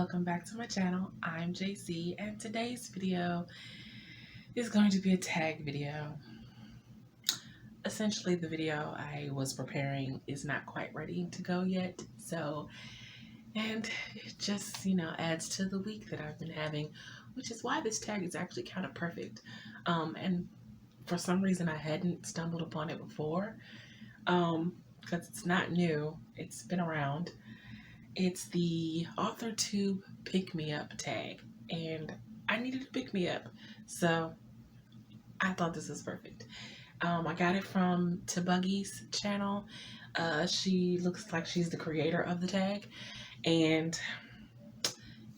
welcome back to my channel. I'm JC and today's video is going to be a tag video. Essentially the video I was preparing is not quite ready to go yet, and it just adds to the week that I've been having, which is why this tag is actually kind of perfect. And for some reason I hadn't stumbled upon it before, because it's not new, it's been around. It's the AuthorTube Pick Me Up tag, and I needed to pick me up, so I thought this was perfect. I got it from Tebuggy's channel. She looks like she's the creator of the tag, and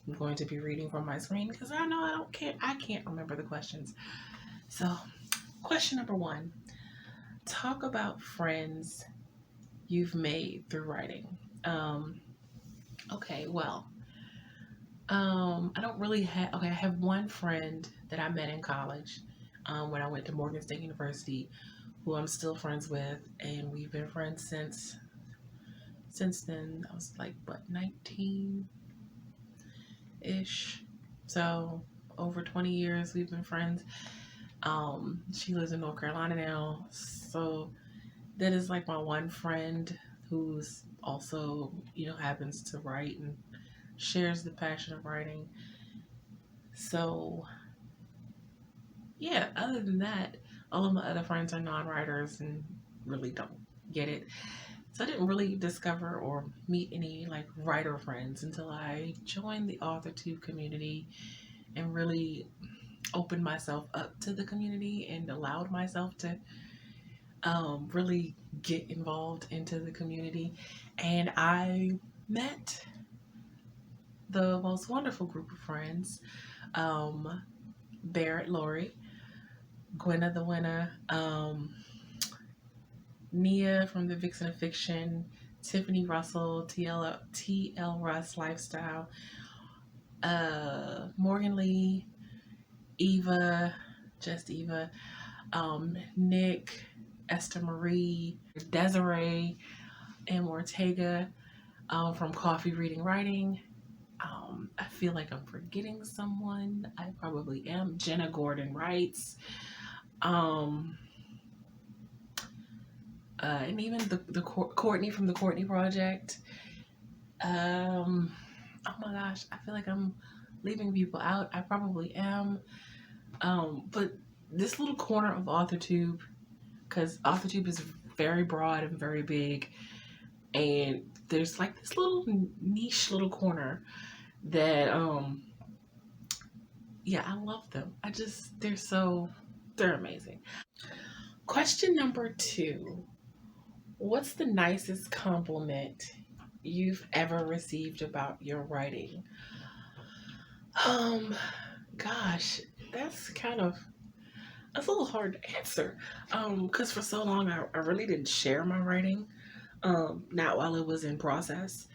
I'm going to be reading from my screen because I know I can't remember the questions. So, question number 1: talk about friends you've made through writing. Okay, well, I don't really have, I have one friend that I met in college, when I went to Morgan State University, who I'm still friends with, and we've been friends since then. I was like, what, 19-ish? So, over 20 years we've been friends. She lives in North Carolina now, so that is like my one friend who's also, happens to write and shares the passion of writing. So yeah, other than that, all of my other friends are non-writers and really don't get it. So I didn't really discover or meet any like writer friends until I joined the AuthorTube community and really opened myself up to the community and allowed myself to really get involved into the community. And I met the most wonderful group of friends: Barrett Laurie, Gwenna the Winner, Nia from the Vixen of Fiction, Tiffany Russell, TL Russ Lifestyle, Morgan Lee, Eva, just Eva, Nick, Esther Marie, Desiree, and Ortega, from Coffee Reading Writing. I feel like I'm forgetting someone. I probably am. Jenna Gordon writes. And even the Courtney from the Courtney Project. Oh my gosh, I feel like I'm leaving people out. I probably am. But this little corner of AuthorTube, because AuthorTube is very broad and very big, and there's like this little niche little corner that yeah, I love them. They're amazing. Question number 2: what's the nicest compliment you've ever received about your writing? Gosh, that's a little hard to answer, because for so long I really didn't share my writing, not while it was in process.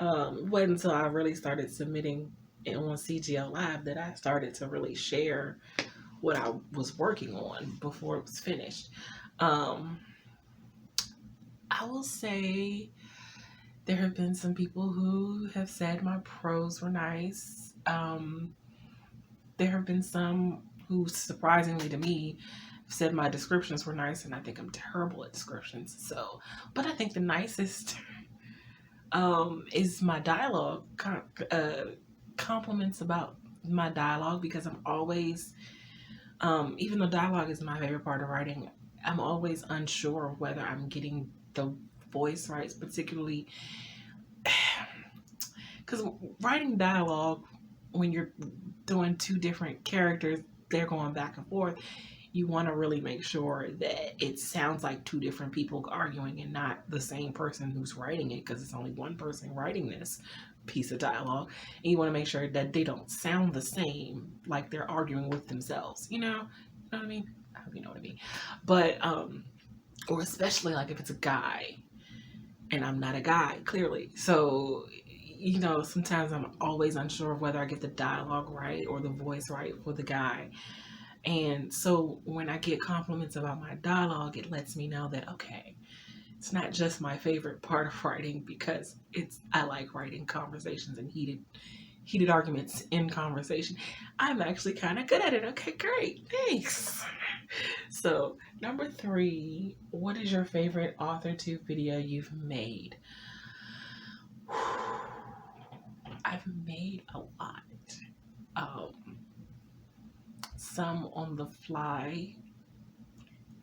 Wasn't until I really started submitting it on CGL Live that I started to really share what I was working on before it was finished. I will say there have been some people who have said my prose were nice. There have been some who, surprisingly to me, said my descriptions were nice, and I think I'm terrible at descriptions. But I think the nicest is my dialogue, compliments about my dialogue, because I'm always, even though dialogue is my favorite part of writing, I'm always unsure of whether I'm getting the voice right, particularly because writing dialogue, when you're doing two different characters, they're going back and forth, you want to really make sure that it sounds like two different people arguing and not the same person who's writing it, because it's only one person writing this piece of dialogue, and you want to make sure that they don't sound the same, like they're arguing with themselves, you know what I mean? I hope you know what I mean. But or especially like if it's a guy and I'm not a guy, clearly, so sometimes I'm always unsure of whether I get the dialogue right or the voice right for the guy. And so when I get compliments about my dialogue, it lets me know that, okay, it's not just my favorite part of writing because I like writing conversations and heated arguments in conversation. I'm actually kind of good at it. Okay, great. Thanks. So, number 3, what is your favorite AuthorTube video you've made? I've made a lot. Some on the fly,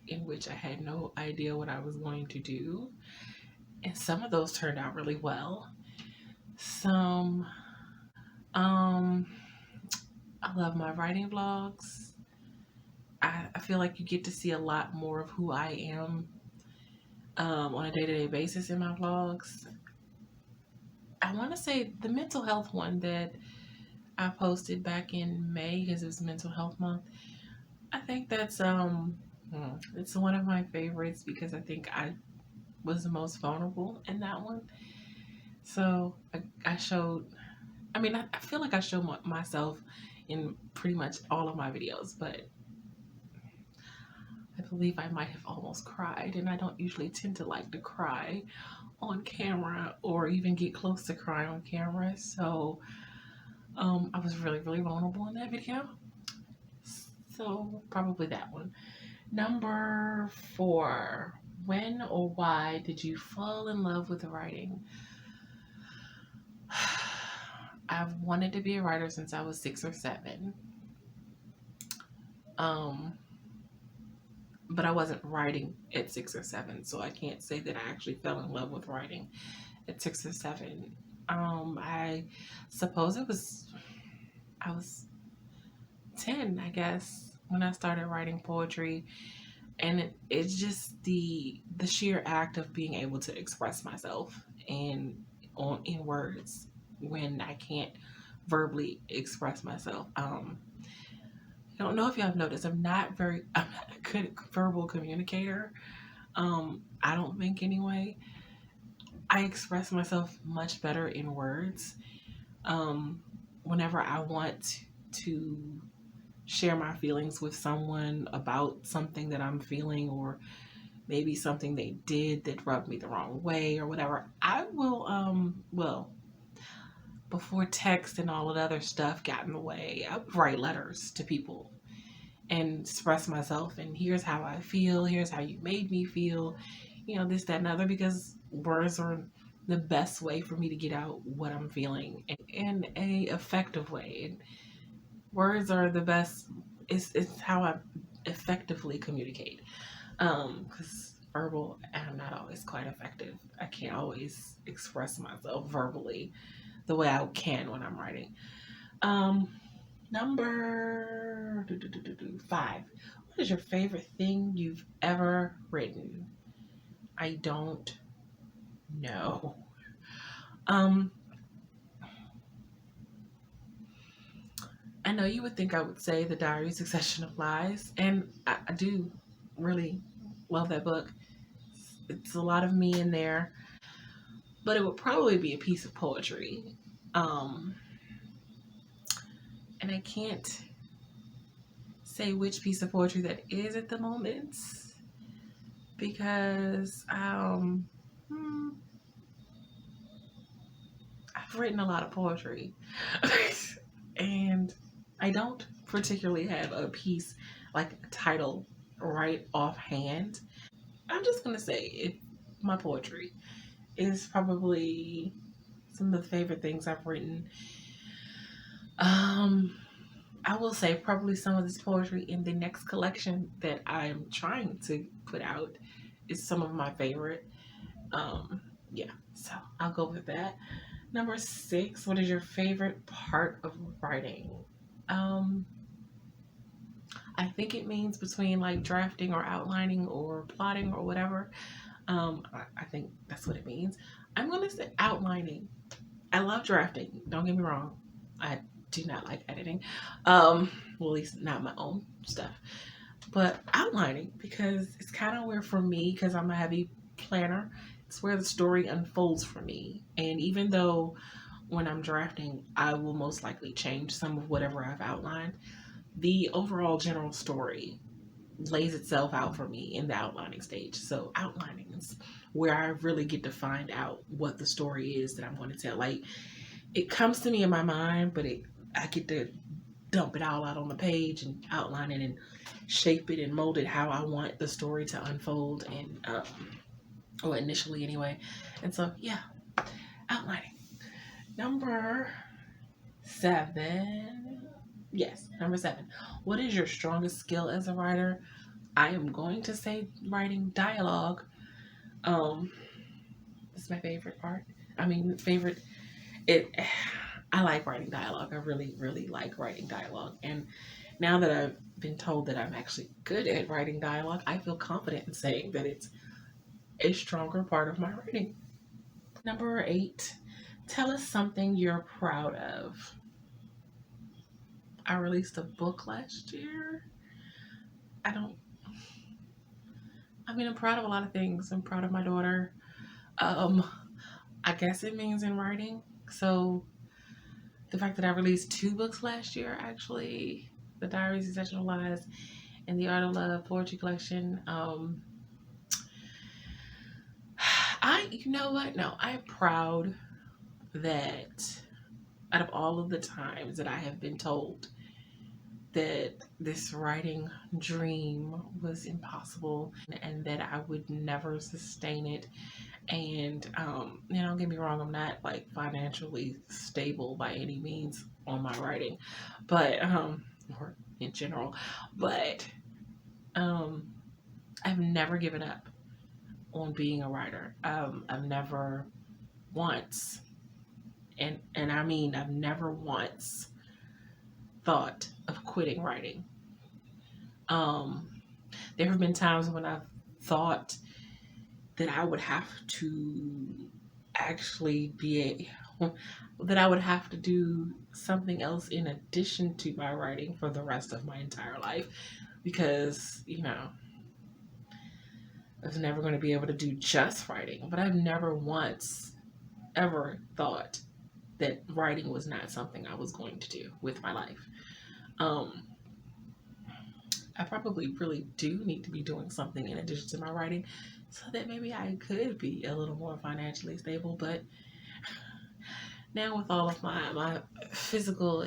in which I had no idea what I was going to do. And some of those turned out really well. Some, I love my writing vlogs. I feel like you get to see a lot more of who I am on a day-to-day basis in my vlogs. I want to say the mental health one that I posted back in May because it was Mental Health Month. I think that's it's one of my favorites because I think I was the most vulnerable in that one. So I showed, I feel like I show myself in pretty much all of my videos, but I believe I might have almost cried, and I don't usually tend to like to cry on camera or even get close to crying on camera. So I was really, really vulnerable in that video. So probably that one. Number 4, when or why did you fall in love with writing? I've wanted to be a writer since I was 6 or 7. But I wasn't writing at 6 or 7, so I can't say that I actually fell in love with writing at 6 or 7. I suppose I was 10, I guess, when I started writing poetry, and it's just the sheer act of being able to express myself in words when I can't verbally express myself. I don't know if y'all have noticed, I'm not a good verbal communicator. I don't think anyway. I express myself much better in words. Whenever I want to share my feelings with someone about something that I'm feeling, or maybe something they did that rubbed me the wrong way or whatever, I will, before text and all of the other stuff got in the way, I would write letters to people and express myself, and here's how I feel, here's how you made me feel, this, that, and other, because words are the best way for me to get out what I'm feeling in a effective way. And words are the best, it's how I effectively communicate. Because verbal, I'm not always quite effective. I can't always express myself verbally the way I can when I'm writing. Number 5. What is your favorite thing you've ever written? I don't know. I know you would think I would say The Diary Succession of Lies, and I do really love that book. It's a lot of me in there, but it would probably be a piece of poetry. And I can't say which piece of poetry that is at the moment because I've written a lot of poetry and I don't particularly have a piece, like a title right offhand. I'm just gonna say my poetry is probably some of the favorite things I've written. I will say probably some of this poetry in the next collection that I'm trying to put out is some of my favorite. Yeah, so I'll go with that. Number 6, what is your favorite part of writing? I think it means between like drafting or outlining or plotting or whatever. I think that's what it means. I'm going to say outlining. I love drafting. Don't get me wrong. I do not like editing. Well, at least not my own stuff. But outlining, because it's kind of where, for me, because I'm a heavy planner, it's where the story unfolds for me. And even though when I'm drafting, I will most likely change some of whatever I've outlined, the overall general story lays itself out for me in the outlining stage. So outlining is where I really get to find out what the story is that I'm going to tell. Like, it comes to me in my mind, but I get to dump it all out on the page and outline it and shape it and mold it how I want the story to unfold, and or initially anyway. And so yeah, outlining. Number 7. Yes, number 7. What is your strongest skill as a writer? I am going to say writing dialogue. It's my favorite part. I mean, favorite. It. I like writing dialogue. I really, really like writing dialogue. And now that I've been told that I'm actually good at writing dialogue, I feel confident in saying that it's a stronger part of my writing. Number 8. Tell us something you're proud of. I released a book last year. I don't. I mean, I'm proud of a lot of things. I'm proud of my daughter. Um, I guess it means in writing. So the fact that I released 2 books last year, actually, The Diaries of Sexual Lies and The Art of Love Poetry Collection. You know what? No, I'm proud that out of all of the times that I have been told that this writing dream was impossible and that I would never sustain it. And, don't get me wrong, I'm not like financially stable by any means on my writing, but, or in general, but, I've never given up on being a writer. I've never once, and I mean, I've never once thought of quitting writing. There have been times when I've thought that I would have to actually that I would have to do something else in addition to my writing for the rest of my entire life, because, I was never going to be able to do just writing. But I've never once ever thought that writing was not something I was going to do with my life. I probably really do need to be doing something in addition to my writing so that maybe I could be a little more financially stable. But now with all of my physical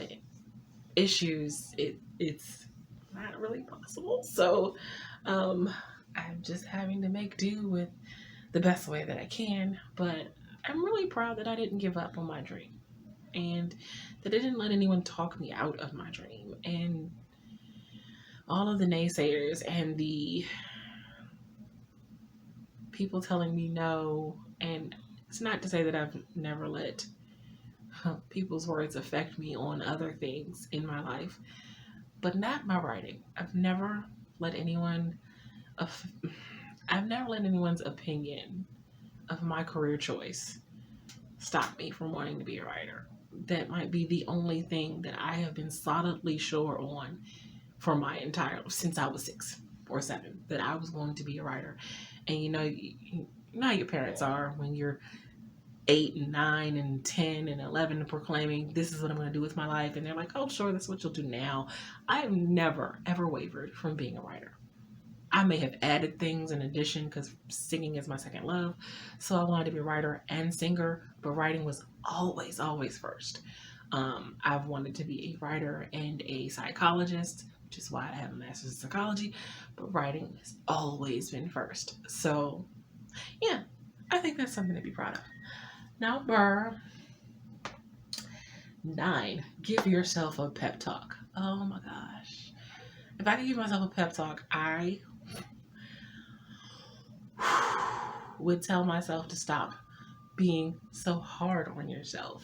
issues, it's not really possible. So I'm just having to make do with the best way that I can. But I'm really proud that I didn't give up on my dream and that I didn't let anyone talk me out of my dream. And all of the naysayers and the people telling me no, and it's not to say that I've never let people's words affect me on other things in my life, but not my writing. I've never let anyone's opinion of my career choice stop me from wanting to be a writer. That might be the only thing that I have been solidly sure on for my since I was 6 or 7, that I was going to be a writer. And you know how your parents are when you're 8 and 9 and 10 and 11 proclaiming, this is what I'm going to do with my life. And they're like, oh, sure, that's what you'll do now. I have never, ever wavered from being a writer. I may have added things in addition because singing is my second love. So I wanted to be a writer and singer, but writing was always, always first. I've wanted to be a writer and a psychologist, which is why I have a master's in psychology, but writing has always been first. So yeah, I think that's something to be proud of. Number 9, give yourself a pep talk. Oh my gosh. If I could give myself a pep talk, I would tell myself to stop being so hard on yourself.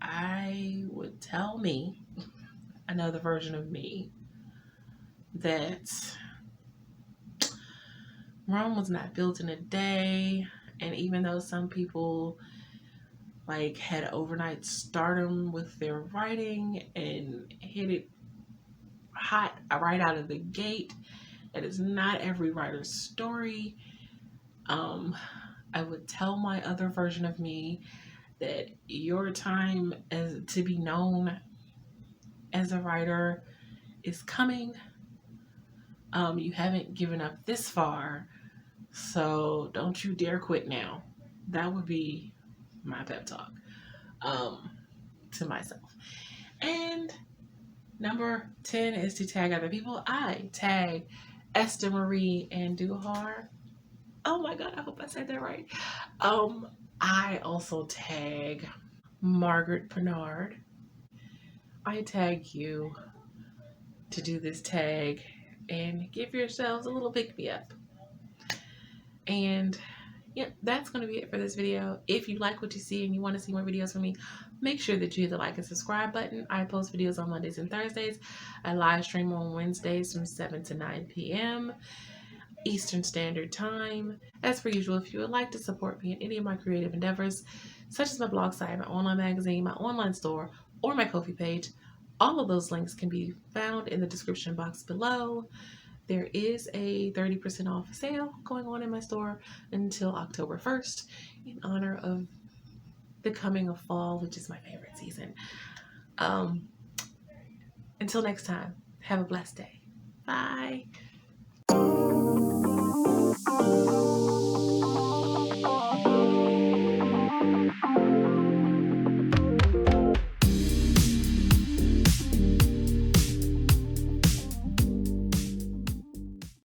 I would tell me, another version of me, that Rome was not built in a day. And even though some people had overnight stardom with their writing and hit it hot right out of the gate, it is not every writer's story. I would tell my other version of me that your time to be known as a writer is coming. You haven't given up this far, so don't you dare quit now. That would be my pep talk to myself. And number 10 is to tag other people. I tag Esther Marie and Duhar. Oh my God, I hope I said that right. I also tag Margaret Bernard. I tag you to do this tag and give yourselves a little pick me up. And yeah, that's going to be it for this video. If you like what you see and you want to see more videos from me, make sure that you hit the like and subscribe button. I post videos on Mondays and Thursdays. I live stream on Wednesdays from 7 to 9 p.m. Eastern Standard Time. As per usual, if you would like to support me in any of my creative endeavors, such as my blog site, my online magazine, my online store, or my Ko-fi page, all of those links can be found in the description box below. There is a 30% off sale going on in my store until October 1st in honor of the coming of fall, which is my favorite season. Until next time, have a blessed day. Bye.